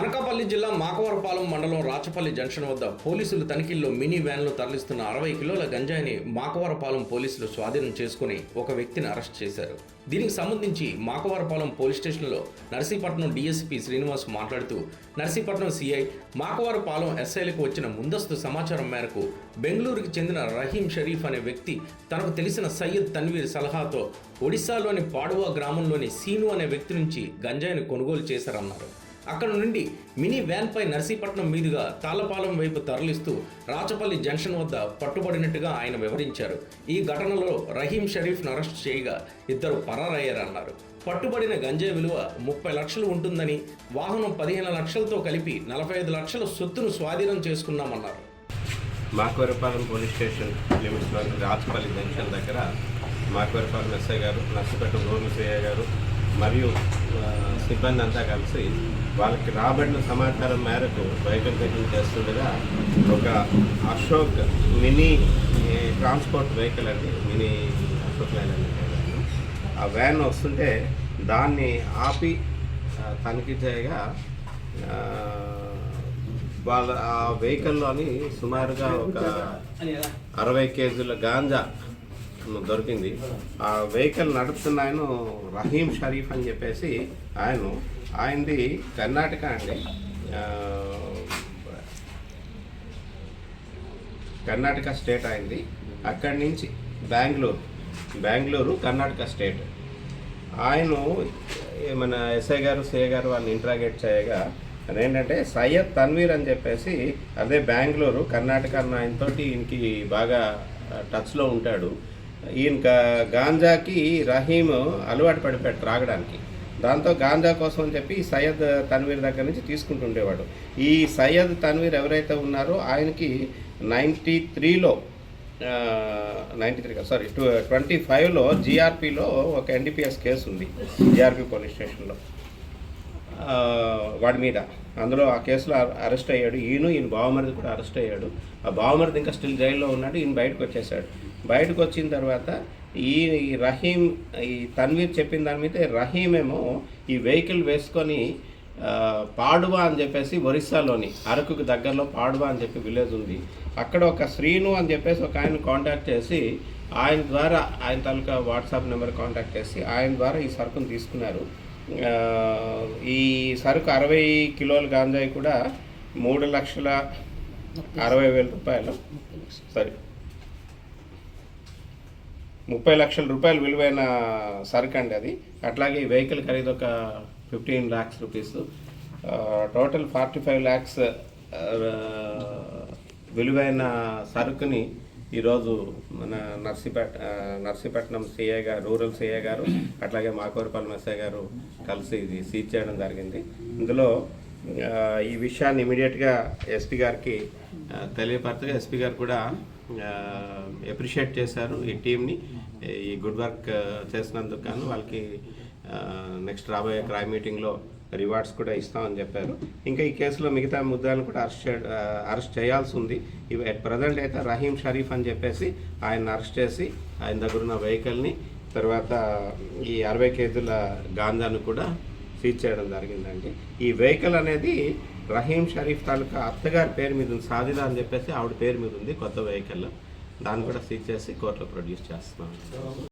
అనకాపల్లి జిల్లా మాకవరపాలెం మండలం రాచపల్లి జంక్షన్ వద్ద పోలీసులు తనిఖీల్లో మినీ వ్యాన్లో తరలిస్తున్న 60 కిలోల గంజాయిని మాకవరపాలెం పోలీసులు స్వాధీనం చేసుకుని ఒక వ్యక్తిని అరెస్ట్ చేశారు. దీనికి సంబంధించి మాకవరపాలెం పోలీస్ స్టేషన్లో నర్సీపట్నం డీఎస్పీ శ్రీనివాస్ మాట్లాడుతూ నర్సీపట్నం సిఐ మాకవరపాలెం ఎస్ఐలకు వచ్చిన ముందస్తు సమాచారం మేరకు బెంగళూరుకి చెందిన రహీం షరీఫ్ అనే వ్యక్తి తనకు తెలిసిన సయ్యద్ తన్వీర్ సలహాతో ఒడిశాలోని పాడువా గ్రామంలోని సీను అనే వ్యక్తి నుంచి గంజాయిని కొనుగోలు చేశారన్నారు. అక్కడ నుండి మినీ వ్యాన్పై నర్సీపట్నం మీదుగా తాళ్లపాలెం వైపు తరలిస్తూ రాచపల్లి జంక్షన్ వద్ద పట్టుబడినట్టుగా ఆయన వివరించారు. ఈ ఘటనలో రహీం షరీఫ్ను అరెస్ట్ చేయగా ఇద్దరు పరారయ్యారన్నారు. పట్టుబడిన గంజాయి విలువ 30 లక్షలు ఉంటుందని, వాహనం 15 లక్షలతో కలిపి 45 లక్షల సొత్తును స్వాధీనం చేసుకున్నామన్నారు. మాకవరపాలెం పోలీస్ స్టేషన్ లిమిట్స్లో రాచపల్లి జంక్షన్ దగ్గర మాకవరపాలెం ఎస్ఐ గారు, నర్సీపట్నం రూరల్ సిఐ గారు మరియు సిబ్బంది అంతా కలిసి వాళ్ళకి రాబడిన సమాచారం మేరకు వెహికల్ చెకింగ్ చేస్తుండగా ఒక అశోక్ మినీ ట్రాన్స్పోర్ట్ వెహికల్ అండి, మినీ అశోక్ లైన్ అని ఆ వ్యాన్ వస్తుంటే దాన్ని ఆపి తనిఖీ చేయగా వాళ్ళ ఆ వెహికల్లోని సుమారుగా ఒక 60 కేజీల గాంజా దొరికింది. ఆ వెహికల్ నడుపుతున్న ఆయన రహీం షరీఫ్ అని చెప్పేసి ఆయనది కర్ణాటక అండి, కర్ణాటక స్టేట్ అయింది. అక్కడి నుంచి బెంగళూరు కర్ణాటక స్టేట్. ఆయన మన ఎస్ఐ గారు సిఐ గారు వాళ్ళని ఇంట్రాగేట్ చేయగా అదేంటంటే సయ్యద్ తన్వీర్ అని చెప్పేసి అదే బెంగళూరు కర్ణాటక అన్న ఆయనతోటి ఈయనకి బాగా టచ్లో ఉంటాడు. ఈయన గాంజాకి రహీం అలవాటు పడిపోయాడు త్రాగడానికి. దాంతో గాంజా కోసం అని చెప్పి సయ్యద్ తన్వీర్ దగ్గర నుంచి తీసుకుంటుండేవాడు. ఈ సయ్యద్ తన్వీర్ ఎవరైతే ఉన్నారో ఆయనకి 25లో జీఆర్పీలో ఒక ఎన్డీపీఎస్ కేసు ఉంది, జీఆర్పీ పోలీస్ స్టేషన్లో వాడి మీద. అందులో ఆ కేసులో అరెస్ట్ అయ్యాడు. ఈయన బావమరిది కూడా అరెస్ట్ అయ్యాడు. ఆ బావమరిది ఇంకా స్టిల్ జైల్లో ఉన్నాడు. ఈయన బయటకు వచ్చేసాడు. బయటకు వచ్చిన తర్వాత ఈ రహీం, ఈ తన్వీర్ చెప్పిన దాని మీద రహీం ఏమో ఈ వెహికల్ వేసుకొని పాడువా అని చెప్పేసి ఒరిస్సాలోని అరకుకు దగ్గరలో పాడువా అని చెప్పి విలేజ్ ఉంది. అక్కడ ఒక శ్రీను అని చెప్పేసి ఒక ఆయన కాంటాక్ట్ చేసి ఆయన ద్వారా ఆయన తాలూకా వాట్సాప్ నెంబర్ కాంటాక్ట్ చేసి ఆయన ద్వారా ఈ సరుకును తీసుకున్నారు. ఈ సరుకు 60 కిలోల గాంజాయి కూడా 3,60,000 రూపాయలు, 30 లక్షల రూపాయలు విలువైన సరుకు అండి అది. అట్లాగే ఈ వెహికల్ ఖరీదు ఒక 15 lakhs రూపీస్. టోటల్ 45 lakhs విలువైన సరుకుని ఈరోజు మన నర్సీపట్నం సిఐ గారు, రూరల్ సిఐ గారు, అట్లాగే మాకవరపాలెం ఎస్ఐ గారు కలిసి ఇది సీజ్ చేయడం జరిగింది. ఇందులో ఈ విషయాన్ని ఇమీడియట్గా ఎస్పీ గారికి తెలియపరచగా ఎస్పీ గారు కూడా అప్రిషియేట్ చేశారు ఈ టీంని, ఈ గుడ్ వర్క్ చేసినందుకు గాను. వాళ్ళకి నెక్స్ట్ రాబోయే క్రైమ్ మీటింగ్లో రివార్డ్స్ కూడా ఇస్తామని చెప్పారు. ఇంకా ఈ కేసులో మిగతా ముద్దాలను కూడా అరెస్ట్ చేయాల్సి ఉంది. ఇవి అట్ ప్రజెంట్ అయితే రహీం షరీఫ్ అని చెప్పేసి ఆయన అరెస్ట్ చేసి ఆయన దగ్గర ఉన్న వెహికల్ని, తర్వాత ఈ 60 కేజీల గాంజాను కూడా సీజ్ చేయడం జరిగిందండి. ఈ వెహికల్ అనేది రహీం షరీఫ్ తాలూకా అత్తగారి పేరు మీద ఉంది, సాదిదా అని చెప్పేసి ఆవిడ పేరు మీద ఉంది, కొత్త వెహికల్. దాన్ని కూడా సీజ్ చేసి కోర్టులో ప్రొడ్యూస్ చేస్తున్నాం.